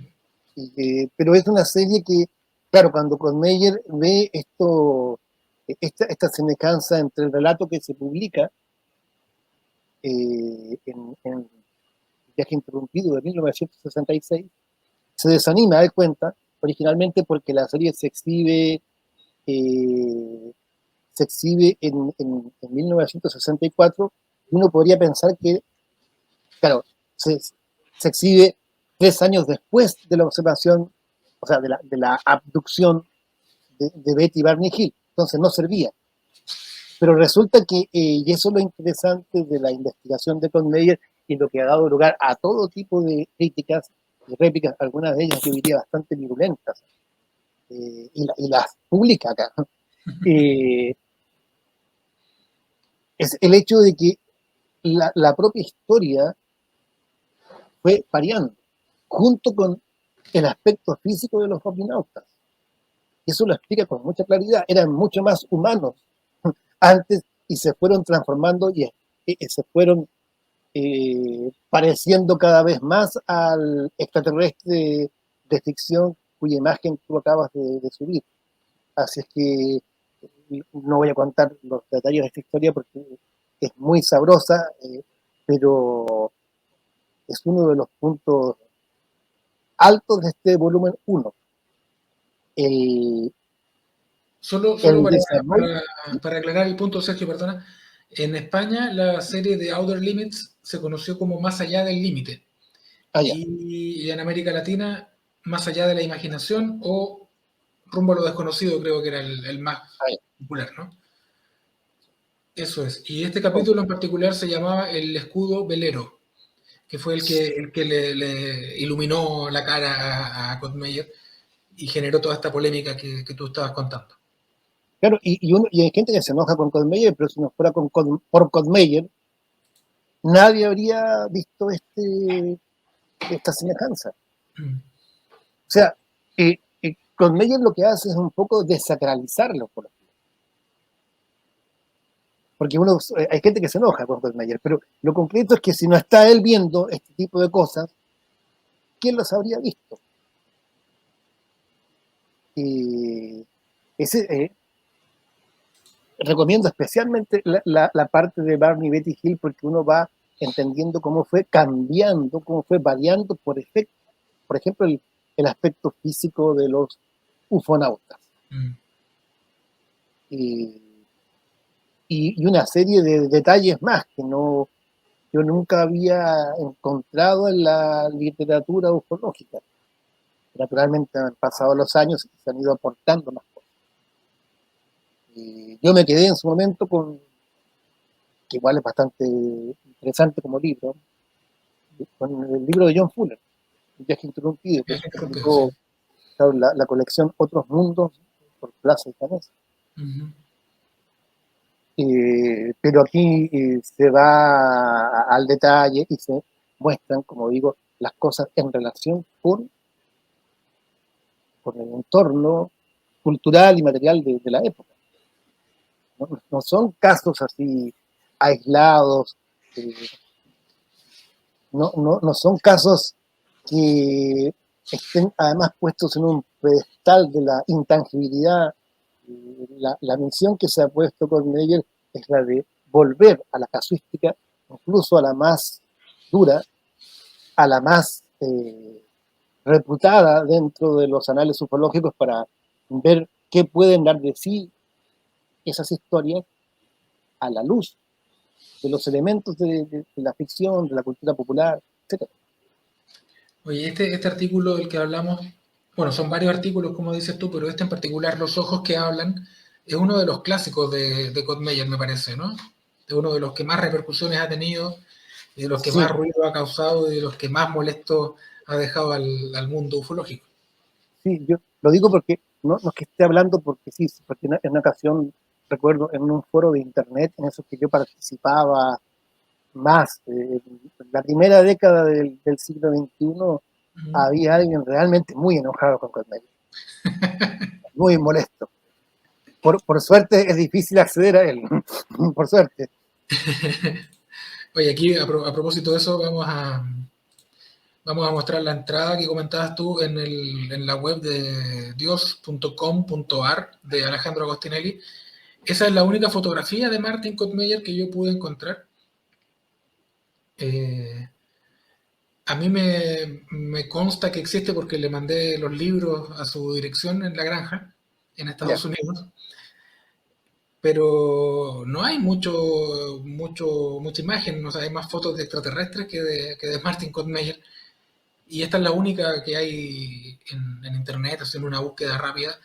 Pero es una serie que, claro, cuando Kornmeyer ve esta semejanza entre el relato que se publica en Viaje Interrumpido de 1966, se desanima, da cuenta, originalmente porque la serie se exhibe en 1964, y uno podría pensar que, claro, se exhibe 3 años después de la observación, o sea, de la abducción de Betty Barney Hill, entonces no servía. Pero resulta que, y eso es lo interesante de la investigación de Kornmeyer y lo que ha dado lugar a todo tipo de críticas y réplicas, algunas de ellas yo diría bastante virulentas, y las publica acá, es el hecho de que la propia historia fue variando, junto con el aspecto físico de los opinautas. Y eso lo explica con mucha claridad. Eran mucho más humanos antes y se fueron transformando y se fueron pareciendo cada vez más al extraterrestre de ficción cuya imagen tú acabas de subir. Así es que no voy a contar los detalles de esta historia porque es muy sabrosa, pero es uno de los puntos altos de este volumen 1. El, Solo el desarrollo, para aclarar el punto, Sergio, perdona. En España, la serie de Outer Limits se conoció como Más allá del límite. allá, Y en América Latina, Más allá de la imaginación o Rumbo a lo desconocido, creo que era el más allá. popular, ¿no? Eso es. Y este capítulo en particular se llamaba El escudo velero, que fue el que le iluminó la cara a Kotmeyer y generó toda esta polémica que tú estabas contando. Claro, y hay gente que se enoja con Codmeyer, pero si no fuera por Codmeyer, nadie habría visto esta semejanza. Mm. O sea, Codmeyer lo que hace es un poco desacralizarlo, porque hay gente que se enoja con Codmeyer, pero lo concreto es que si no está él viendo este tipo de cosas, ¿quién los habría visto? Y ese, recomiendo especialmente la parte de Barney Betty Hill porque uno va entendiendo cómo fue cambiando, cómo fue variando por efecto, por ejemplo, el aspecto físico de los ufonautas. Mm. Y, y una serie de detalles más que yo nunca había encontrado en la literatura ufológica. Naturalmente han pasado los años y se han ido aportando más cosas. Y yo me quedé en su momento con, que igual es bastante interesante como libro, con el libro de John Fuller, El viaje interrumpido, que Viaje interrumpido, sí. publicó, claro, la colección Otros Mundos por Plaza y Canés. Ujú. Pero aquí se va al detalle y se muestran, como digo, las cosas en relación con el entorno cultural y material de la época. No son casos así aislados, eh, no son casos que estén además puestos en un pedestal de la intangibilidad. La misión que se ha puesto con Meyer es la de volver a la casuística, incluso a la más dura, a la más reputada dentro de los anales ufológicos para ver qué pueden dar de sí esas historias a la luz de los elementos de la ficción, de la cultura popular, etc. Oye, este artículo del que hablamos, bueno, son varios artículos, como dices tú, pero este en particular, Los ojos que hablan, es uno de los clásicos de Kotmeyer, me parece, ¿no? Es uno de los que más repercusiones ha tenido, y de los que más Sí, ruido ha causado, y de los que más molesto ha dejado al mundo ufológico. sí, yo lo digo porque no es que esté hablando porque sí, porque en una ocasión, recuerdo, en un foro de internet en esos que yo participaba más, en la primera década del siglo XXI, Mm. había alguien realmente muy enojado con Cornelio, muy molesto. Por suerte es difícil acceder a él, por suerte. Oye, aquí a propósito de eso, vamos a mostrar la entrada que comentabas tú en la web de dios.com.ar de Alejandro Agostinelli. Esa es la única fotografía de Martin Kottmeyer que yo pude encontrar. Eh, a mí me consta que existe porque le mandé los libros a su dirección en la granja, en Ya, Estados Unidos, pero no hay mucha imagen, o sea, hay más fotos de extraterrestres que de Martin Kottmeyer. Y esta es la única que hay en internet, en una búsqueda rápida.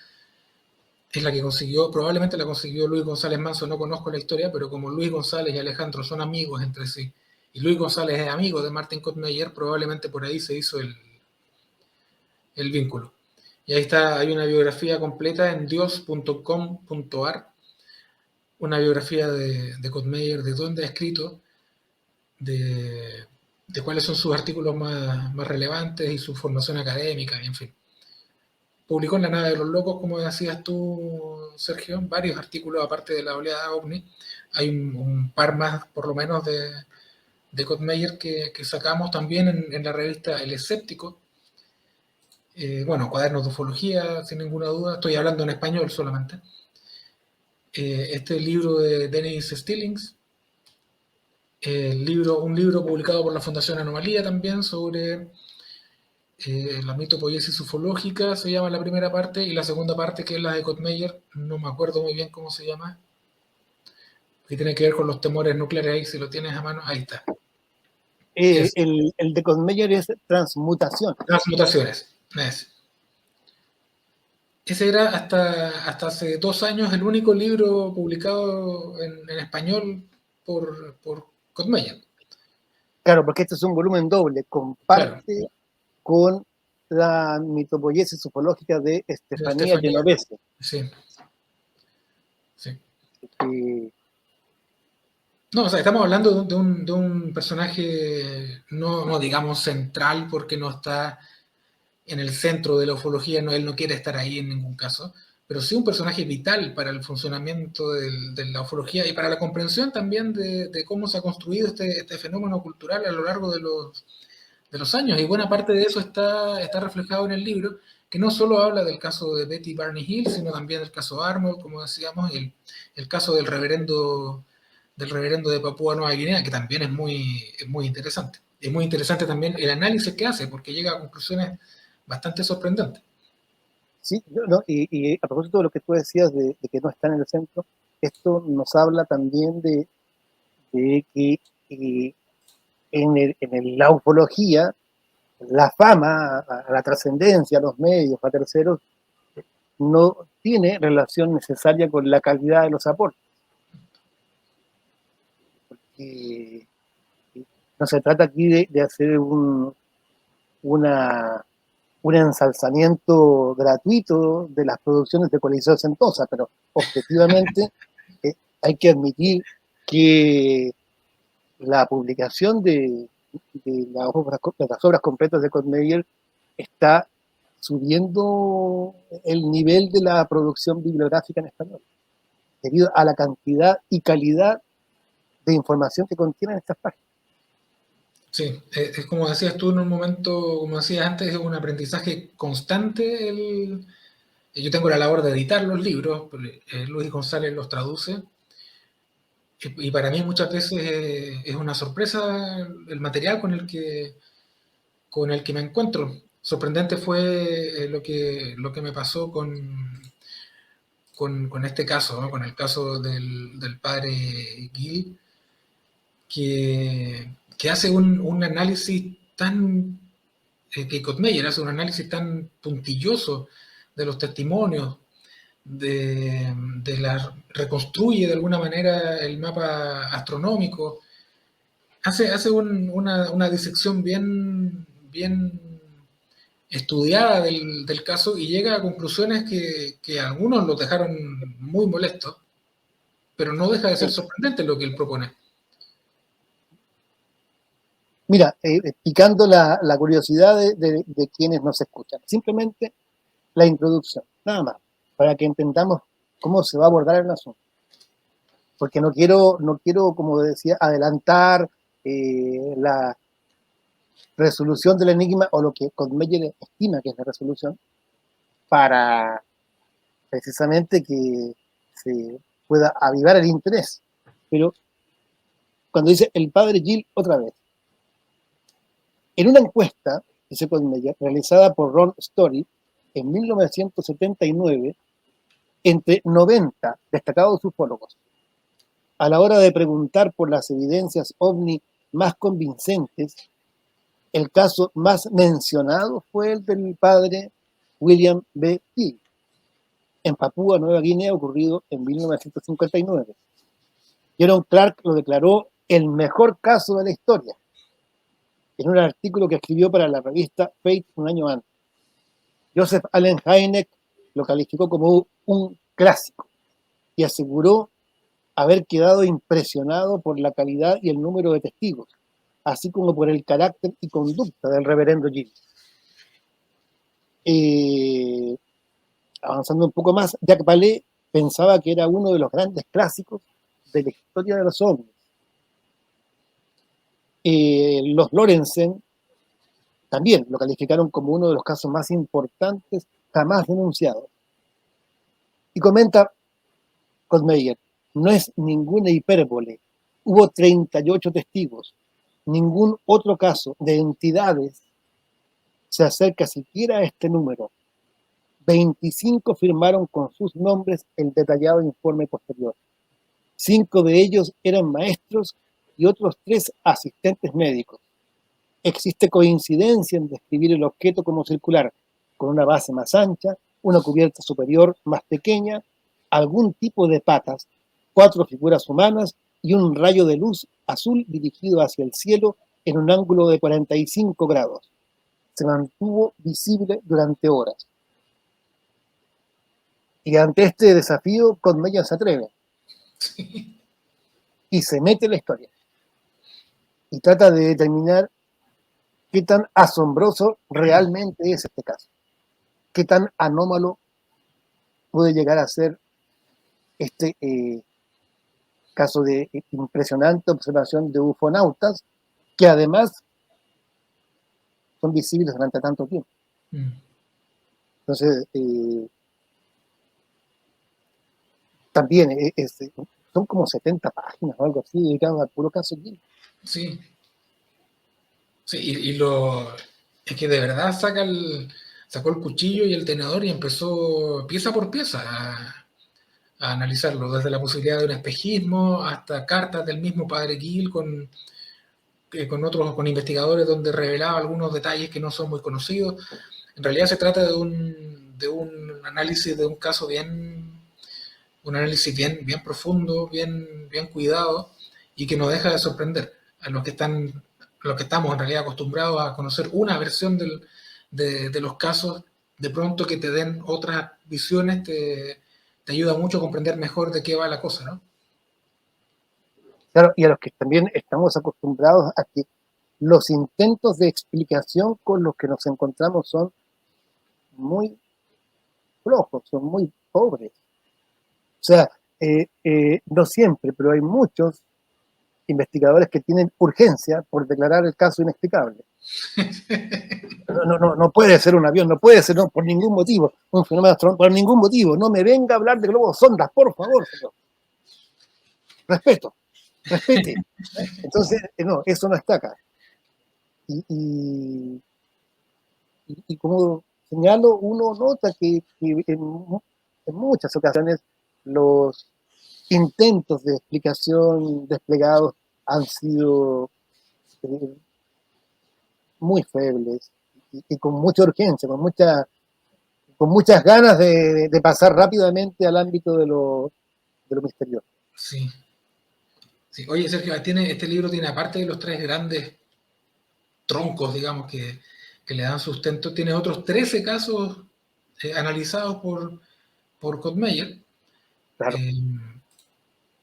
Es la que consiguió, probablemente la consiguió Luis González Manso, no conozco la historia, pero como Luis González y Alejandro son amigos entre sí, y Luis González es amigo de Martin Kottmeyer, probablemente por ahí se hizo el vínculo. Y ahí está, hay una biografía completa en dios.com.ar, una biografía de Kottmeyer, de dónde ha escrito, de, de cuáles son sus artículos más relevantes y su formación académica, y en fin. Publicó en La Nave de los Locos, como decías tú, Sergio, varios artículos aparte de la oleada OVNI. Hay un par más, por lo menos, de Kottmeyer que sacamos también en la revista El Escéptico. Bueno, cuadernos de ufología, sin ninguna duda. Estoy hablando en español solamente. este libro de Dennis Stillings, un libro publicado por la Fundación Anomalía también sobre la mitopoiesis ufológica, se llama la primera parte, y la segunda parte, que es la de Kottmeyer, no me acuerdo muy bien cómo se llama, que tiene que ver con los temores nucleares. Ahí, si lo tienes a mano, ahí está. El de Kottmeyer es Transmutación. Transmutaciones. Ese era hasta hace 2 años el único libro publicado en español por Kottmeyer. Claro, porque este es un volumen doble, Claro, comparte con la mitopoiesis ufológica de de Estefanía Estefanía. Genovese. Sí, sí. Que, No, o sea, estamos hablando de un personaje no digamos central, porque no está en el centro de la ufología, no, él no quiere estar ahí en ningún caso, pero sí un personaje vital para el funcionamiento de la ufología y para la comprensión también de cómo se ha construido este fenómeno cultural a lo largo de los años. Y buena parte de eso está reflejado en el libro, que no solo habla del caso de Betty Barney Hill, sino también del caso Arnold, como decíamos, y el caso del reverendo de Papúa Nueva Guinea, que también es muy interesante. Es muy interesante también el análisis que hace, porque llega a conclusiones bastante sorprendentes. sí, no, y a propósito de lo que tú decías de que no está en el centro, esto nos habla también de que la ufología, la fama, la trascendencia, los medios, a terceros, no tiene relación necesaria con la calidad de los aportes. Eh, no se trata aquí de hacer una, un ensalzamiento gratuito de las producciones de Coliseo Sentosa, pero objetivamente hay que admitir que la publicación de las obras completas de Kottmeyer está subiendo el nivel de la producción bibliográfica en español, debido a la cantidad y calidad de información que contienen estas páginas. Sí, es como decías tú en un momento, como decías antes, es un aprendizaje constante. Yo tengo la labor de editar los libros, Luis González los traduce, y para mí muchas veces es una sorpresa el material con el que me encuentro. Sorprendente fue lo que me pasó con este caso, ¿no? Con el caso del padre Gil, que hace un análisis que Kotmeyer hace un análisis tan puntilloso de los testimonios, reconstruye de alguna manera el mapa astronómico, hace una disección bien estudiada del caso, y llega a conclusiones que a algunos los dejaron muy molestos, pero no deja de ser sorprendente lo que él propone. Mira, picando la curiosidad de quienes nos escuchan, simplemente la introducción, nada más, para que entendamos cómo se va a abordar el asunto. Porque no quiero, como decía, adelantar la resolución del enigma o lo que Kottmeyer estima que es la resolución, para precisamente que se pueda avivar el interés. Pero cuando dice el padre Gil otra vez, en una encuesta, dice Kottmeyer, realizada por Ron Story en 1979, entre 90 destacados ufólogos, a la hora de preguntar por las evidencias ovni más convincentes, el caso más mencionado fue el del padre William B. Hill, en Papúa Nueva Guinea, ocurrido en 1959. Jerome Clark lo declaró el mejor caso de la historia, en un artículo que escribió para la revista Fate un año antes. Joseph Allen Hynek lo calificó como un clásico y aseguró haber quedado impresionado por la calidad y el número de testigos, así como por el carácter y conducta del reverendo Gil. Avanzando un poco más, Jacques Vallée pensaba que era uno de los grandes clásicos de la historia de los ovnis. Los Lorenzen también lo calificaron como uno de los casos más importantes jamás denunciados. Y comenta, Meyer, no es ninguna hipérbole. Hubo 38 testigos. Ningún otro caso de entidades se acerca siquiera a este número. 25 firmaron con sus nombres el detallado informe posterior. 5 de ellos eran maestros y otros 3 asistentes médicos. Existe coincidencia en describir el objeto como circular, con una base más ancha, una cubierta superior más pequeña, algún tipo de patas, 4 figuras humanas y un rayo de luz azul dirigido hacia el cielo en un ángulo de 45 grados. Se mantuvo visible durante horas. Y ante este desafío, Meyer se atreve y se mete en la historia y trata de determinar qué tan asombroso realmente es este caso, qué tan anómalo puede llegar a ser este caso de impresionante observación de ufonautas que además son visibles durante tanto tiempo. Entonces, también son como 70 páginas o algo así dedicadas al puro caso aquí. Sí. Sí, es que de verdad sacó el cuchillo y el tenedor y empezó pieza por pieza a analizarlo, desde la posibilidad de un espejismo hasta cartas del mismo padre Gill con investigadores donde revelaba algunos detalles que no son muy conocidos. En realidad se trata de un análisis de un caso un análisis bien profundo, bien cuidado y que nos deja de sorprender a los que estamos en realidad acostumbrados a conocer una versión de los casos, de pronto que te den otras visiones te ayuda mucho a comprender mejor de qué va la cosa, ¿no? Claro, y a los que también estamos acostumbrados a que los intentos de explicación con los que nos encontramos son muy flojos, son muy pobres. O sea, no siempre, pero hay muchos investigadores que tienen urgencia por declarar el caso inexplicable. No puede ser un avión, no puede ser por ningún motivo, un fenómeno astronómico, por ningún motivo. No me venga a hablar de globos sondas, por favor, señor. Respeto, respete. Entonces, no, eso no está acá. Y como señalo, uno nota que en muchas ocasiones los intentos de explicación desplegados han sido muy febles y con mucha urgencia, con muchas ganas de pasar rápidamente al ámbito de lo misterioso. Sí. Sí. Oye, Sergio, este libro tiene, aparte de los tres grandes troncos, digamos, que le dan sustento, tiene otros 13 casos analizados por Codmeyer. Claro. Eh,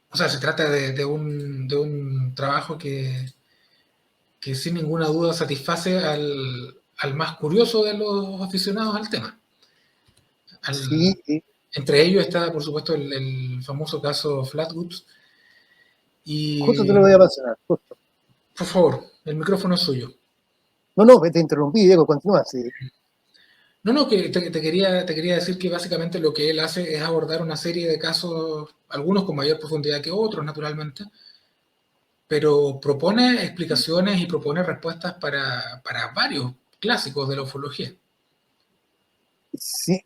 o sea, se trata de un trabajo que sin ninguna duda satisface al más curioso de los aficionados al tema. Sí, Entre ellos está, por supuesto, el famoso caso Flatwoods. justo te Y, lo voy a mencionar, justo. por favor, el micrófono es suyo. No, te interrumpí, Diego, continúa. Sí. No, que te quería decir que básicamente lo que él hace es abordar una serie de casos, algunos con mayor profundidad que otros, naturalmente, pero propone explicaciones y propone respuestas para varios clásicos de la ufología. Sí,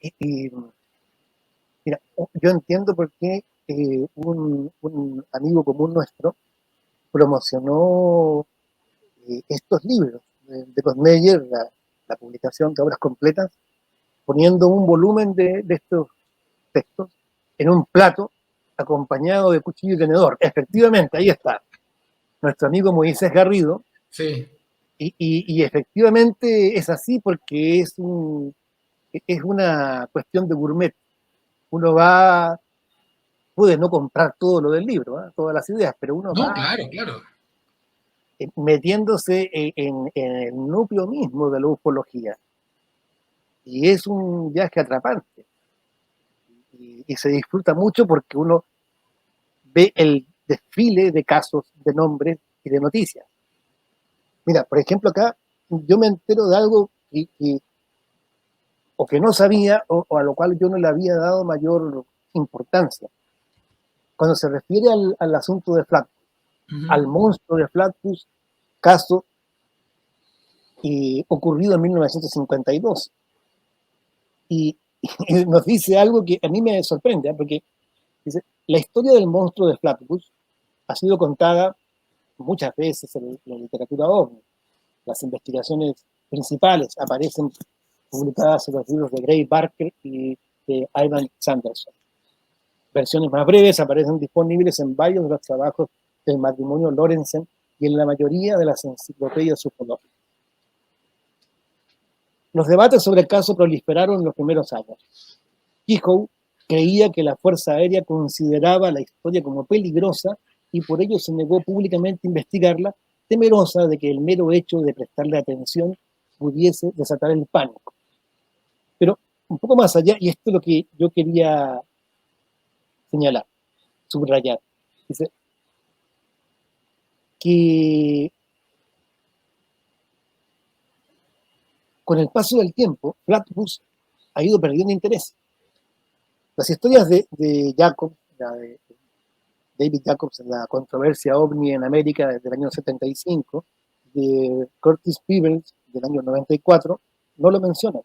mira, yo entiendo por qué un amigo común nuestro promocionó estos libros de Cosmeyer, la publicación de obras completas, poniendo un volumen de estos textos en un plato acompañado de cuchillo y tenedor. Efectivamente, ahí está nuestro amigo Moisés Garrido, Sí. y efectivamente es así porque es una cuestión de gourmet. Uno va, puede no comprar todo lo del libro, ¿eh? Todas las ideas, pero uno No, va claro, claro. metiéndose en el núcleo mismo de la ufología. Y es un viaje atrapante. Y se disfruta mucho porque uno ve el desfile de casos, de nombres y de noticias. Mira, por ejemplo, acá yo me entero de algo o que no sabía o a lo cual yo no le había dado mayor importancia. cuando se refiere al asunto de Flaccus, al Ujú. monstruo de Flaccus, caso ocurrido en 1952. Y, y nos dice algo que a mí me sorprende, ¿eh? Porque dice, la historia del monstruo de Flaccus ha sido contada muchas veces en la literatura ovni. Las investigaciones principales aparecen publicadas en los libros de Gray Barker y de Ivan Sanderson. Versiones más breves aparecen disponibles en varios de los trabajos del matrimonio Lorenzen y en la mayoría de las enciclopedias ufológicas. Los debates sobre el caso proliferaron en los primeros años. Kehoe creía que la Fuerza Aérea consideraba la historia como peligrosa y por ello se negó públicamente a investigarla, temerosa de que el mero hecho de prestarle atención pudiese desatar el pánico. Pero un poco más allá, y esto es lo que yo quería señalar, subrayar, dice que con el paso del tiempo, Flatbush ha ido perdiendo interés. Las historias de Jacobs, de David Jacobs en la controversia ovni en América desde el año 75, de Curtis Peebles del año 94, no lo mencionan.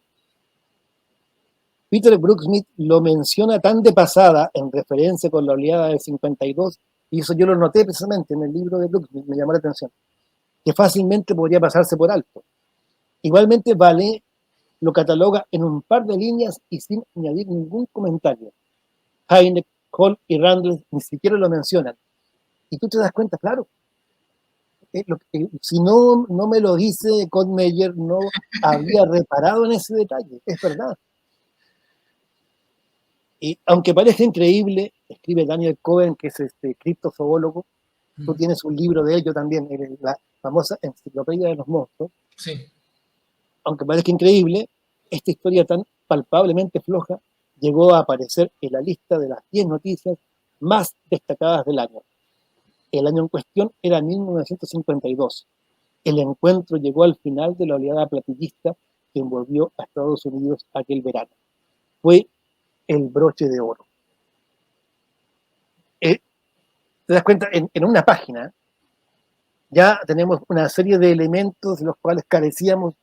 Peter Brooksmith lo menciona tan de pasada en referencia con la oleada del 52, y eso yo lo noté precisamente en el libro de Brooksmith, me llamó la atención, que fácilmente podría pasarse por alto. Igualmente, Vale lo cataloga en un par de líneas y sin añadir ningún comentario. Hynek, Hall y Randall ni siquiera lo mencionan. Y tú te das cuenta, claro, si no me lo dice Cod Meyer, no habría reparado en ese detalle, es verdad. Y aunque parezca increíble, escribe Daniel Cohen, que es criptozoólogo, tú Mm. tienes un libro de ello también, la famosa Enciclopedia de los Monstruos, Sí. aunque parezca increíble, esta historia tan palpablemente floja llegó a aparecer en la lista de las 10 noticias más destacadas del año. El año en cuestión era 1952. El encuentro llegó al final de la oleada platillista que envolvió a Estados Unidos aquel verano. Fue el broche de oro. Te das cuenta, en una página ya tenemos una serie de elementos de los cuales carecíamos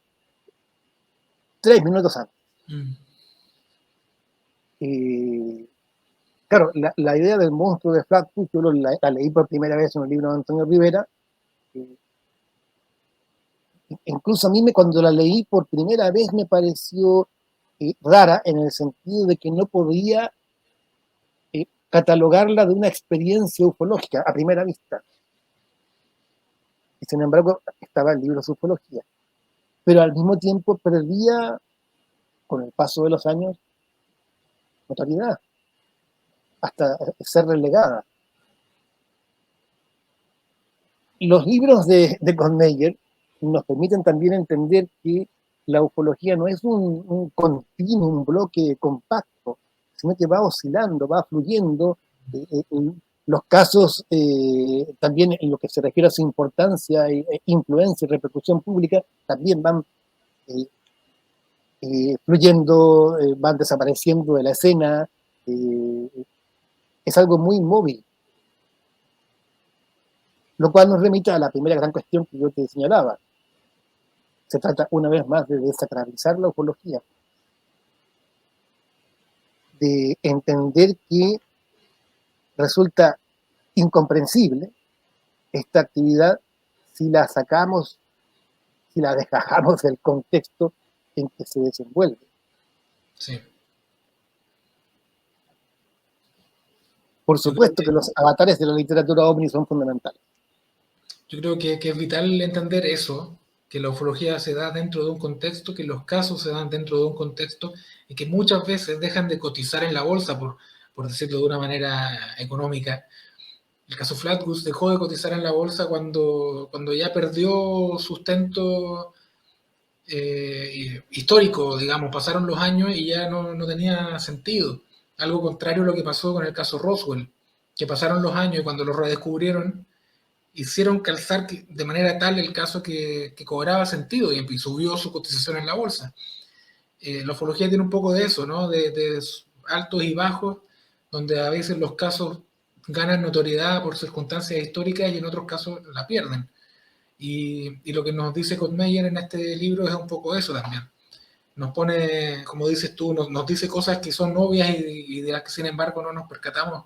3 minutos antes. Mm. Claro, la idea del monstruo de Flatbush, yo la leí por primera vez en un libro de Antonio Rivera. eh, Incluso a mí cuando la leí por primera vez me pareció rara en el sentido de que no podía catalogarla de una experiencia ufológica a primera vista. Y sin embargo estaba el libro de ufología. Pero al mismo tiempo perdía, con el paso de los años, notoriedad, hasta ser relegada. Los libros de Conmeyer nos permiten también entender que la ufología no es un continuo, un bloque compacto, sino que va oscilando, va fluyendo. Los casos, también en lo que se refiere a su importancia, influencia y repercusión pública, también van eh, fluyendo, van desapareciendo de la escena. eh, es algo muy móvil, lo cual nos remite a la primera gran cuestión que yo te señalaba. Se trata una vez más de desacralizar la ufología, de entender que resulta incomprensible esta actividad si la sacamos, si la despojamos del contexto en que se desenvuelve. Sí. Por Yo creo supuesto que que, los avatares de la literatura ovni son fundamentales. yo creo que es vital entender eso, que la ufología se da dentro de un contexto, que los casos se dan dentro de un contexto y que muchas veces dejan de cotizar en la bolsa, por decirlo de una manera económica. El caso Flatbush dejó de cotizar en la bolsa cuando ya perdió sustento histórico, digamos, pasaron los años y ya no tenía sentido. Algo contrario a lo que pasó con el caso Roswell, que pasaron los años y cuando lo redescubrieron, hicieron calzar de manera tal el caso que cobraba sentido y subió su cotización en la bolsa. La ufología tiene un poco de eso, ¿no? De altos y bajos, donde a veces los casos ganan notoriedad por circunstancias históricas y en otros casos la pierden. Y lo que nos dice Kottmeyer en este libro es un poco eso también. Nos pone, como dices tú, nos dice cosas que son obvias y de las que sin embargo no nos percatamos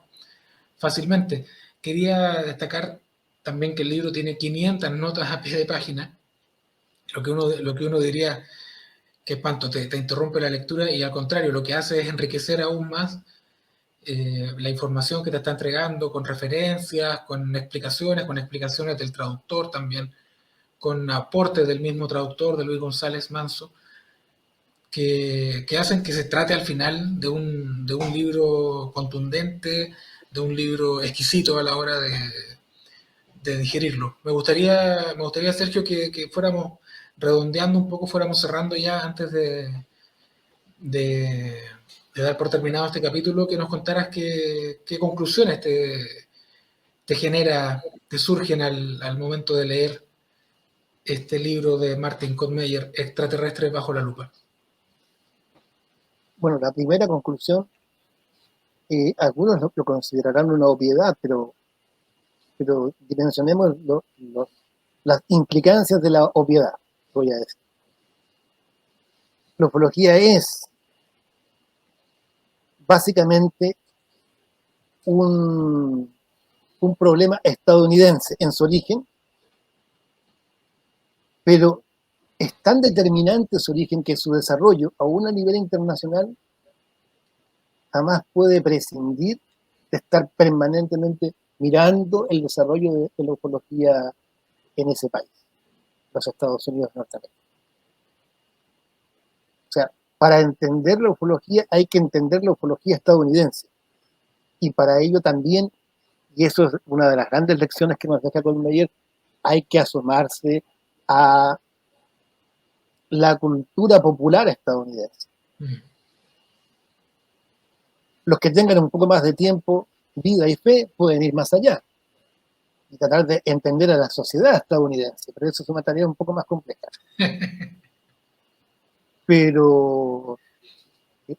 fácilmente. Quería destacar también que el libro tiene 500 notas a pie de página, lo que uno diría que espanto, te interrumpe la lectura y al contrario, lo que hace es enriquecer aún más la información que te está entregando con referencias, con explicaciones del traductor también, con aportes del mismo traductor, de Luis González Manso, que hacen que se trate al final de un libro contundente, de un libro exquisito a la hora de digerirlo. Me gustaría Sergio, que fuéramos redondeando un poco, fuéramos cerrando ya antes de, de dar por terminado este capítulo, que nos contaras qué conclusiones te genera, te surgen al momento de leer este libro de Martin Kottmeyer, Extraterrestres bajo la lupa. Bueno, la primera conclusión, algunos lo considerarán una obviedad, pero dimensionemos las implicancias de la obviedad, voy a decir. La ufología es básicamente un problema estadounidense en su origen, pero es tan determinante su origen que su desarrollo, aún a nivel internacional, jamás puede prescindir de estar permanentemente mirando el desarrollo de la ufología en ese país, los Estados Unidos de Norteamérica. O sea, para entender la ufología hay que entender la ufología estadounidense. Y para ello también, y eso es una de las grandes lecciones que nos deja Kottmeyer, hay que asomarse a la cultura popular estadounidense. Los que tengan un poco más de tiempo, vida y fe pueden ir más allá y tratar de entender a la sociedad estadounidense, pero eso es una tarea un poco más compleja. Pero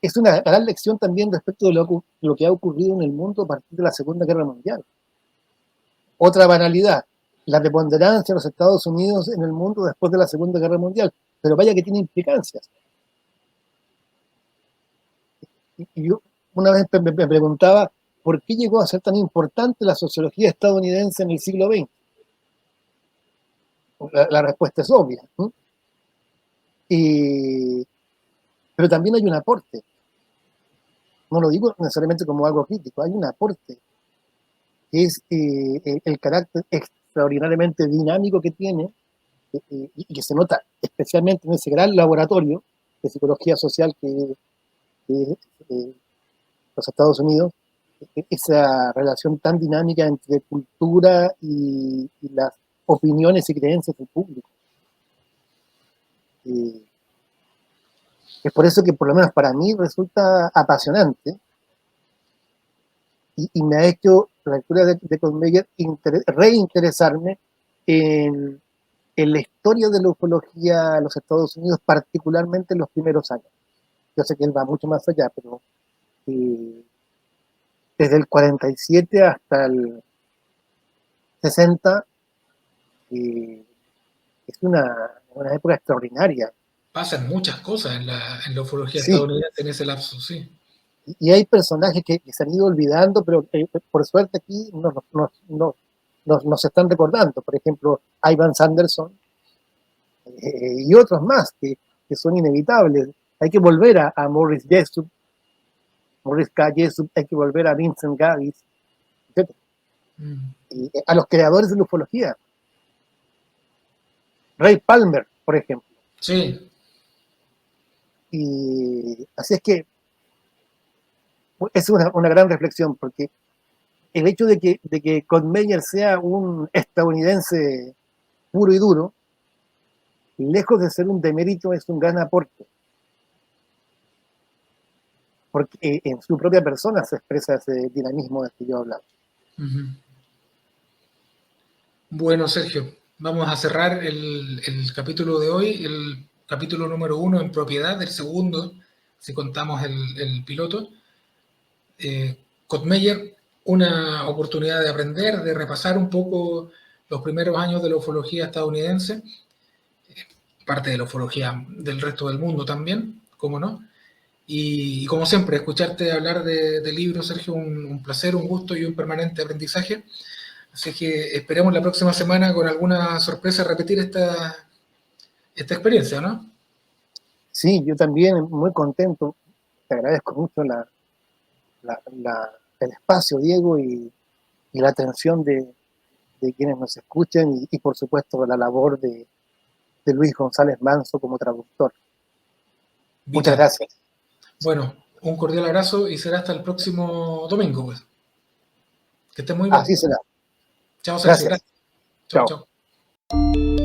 es una gran lección también respecto de lo que ha ocurrido en el mundo a partir de la Segunda Guerra Mundial. Otra banalidad, la preponderancia de los Estados Unidos en el mundo después de la Segunda Guerra Mundial, pero vaya que tiene implicancias. Y yo una vez me preguntaba por qué llegó a ser tan importante la sociología estadounidense en el siglo XX. La respuesta es obvia, ¿no? Pero también hay un aporte. No lo digo necesariamente como algo crítico, hay un aporte, que es el carácter extraordinariamente dinámico que tiene y que se nota especialmente en ese gran laboratorio de psicología social que es los Estados Unidos, esa relación tan dinámica entre cultura y las opiniones y creencias del público. Es por eso que por lo menos para mí resulta apasionante y me ha hecho la lectura de Kottmeyer reinteresarme en la historia de la ufología en los Estados Unidos, particularmente en los primeros años. Yo sé que él va mucho más allá, pero desde el 47 hasta el 60 es una época extraordinaria. Pasan muchas cosas en la ufología Sí, estadounidense en ese lapso, sí. y hay personajes que se han ido olvidando, pero por suerte aquí nos están recordando. Por ejemplo, Ivan Sanderson y otros más que son inevitables. Hay que volver a Morris Jessup, Morris K. Jessup, hay que volver a Vincent Gaddis, etc. Y a los creadores de la ufología. Ray Palmer, por ejemplo. Sí. Y así es que es una gran reflexión, porque el hecho de que Kottmeyer sea un estadounidense puro y duro, lejos de ser un demérito, es un gran aporte. Porque en su propia persona se expresa ese dinamismo del que yo hablaba. Bueno, Sergio, vamos a cerrar el capítulo de hoy, el capítulo número 1 en propiedad, el segundo, si contamos el piloto. Kottmeyer, una oportunidad de aprender, de repasar un poco los primeros años de la ufología estadounidense, parte de la ufología del resto del mundo también, cómo no. Y como siempre, escucharte hablar de libros, Sergio, un placer, un gusto y un permanente aprendizaje. Así que esperemos la próxima semana con alguna sorpresa repetir esta experiencia, ¿no? Sí, yo también muy contento. Te agradezco mucho el espacio, Diego, y la atención de quienes nos escuchan y por supuesto la labor de Luis González Manso como traductor. Muchas Vital. gracias. Bueno, un cordial abrazo y será hasta el próximo domingo, pues. Que estés muy bien. Así será. Chao, Sergio. Gracias. Gracias. Chao, Chao. chao.